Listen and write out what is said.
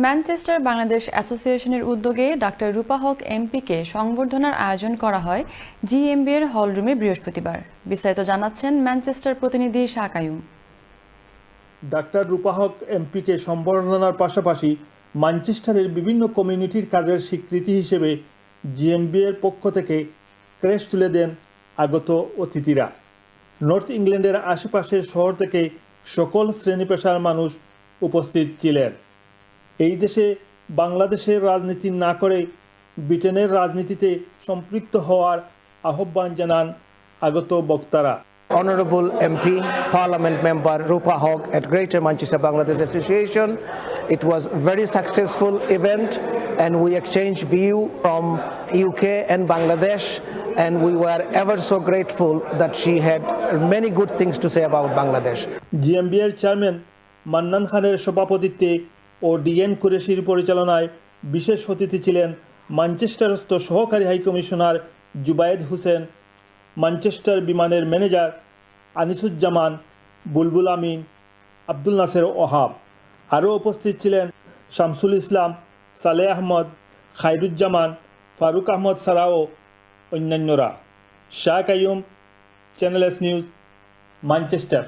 Manchester Bangladesh অ্যাসোসিয়েশনের উদ্যোগে doctor রূপা হক এমপিকে সংবর্ধনার আয়োজন করা হয় জিএমবিএর হলরুমে বৃহস্পতিবার। বিস্তারিত জানাচ্ছেন ম্যানচেস্টার প্রতিনিধি শাহ কাইয়ুম। ডাক্তার রূপা হক এমপিকে সম্বর্ধনার পাশাপাশি ম্যানচেস্টারের বিভিন্ন কমিউনিটির কাজের স্বীকৃতি হিসেবে জিএমবিএর পক্ষ থেকে ক্রেস্ট তুলে দেন আগত অতিথিরা। নর্থ ইংল্যান্ডের আশেপাশের শহর থেকে সকল শ্রেণী পেশার মানুষ উপস্থিত ছিলেন। এই দেশে বাংলাদেশের রাজনীতি না করে ব্রিটেনের রাজনীতিতে সম্পৃক্ত হওয়ার আহ্বান জানান আগত বক্তারা। Honorable MP, Parliament Member Rupa Hogg at Greater Manchester Bangladesh Association. It was a very successful event and we exchanged view from UK and Bangladesh, and we were ever so grateful that she had many good things to say about Bangladesh. জিএমবিএর chairman Mannan খানের সভাপতিত্বে ও DNA কুরেশির পরিচালনায় বিশেষ অতিথি ছিলেন ম্যানচেস্টারস্থ সহকারী high commissioner Zubayed Hossain, Manchester বিমানের manager Anisuzzaman, বুলবুল আমিন, আব্দুল নাসের ওহাব। আরও উপস্থিত ছিলেন শামসুল ইসলাম, সালেহ আহমদ, খায়রুজ্জামান, ফারুক আহমদ ছাড়াও অন্যান্যরা। Shah Kaiyum, channel S news, Manchester.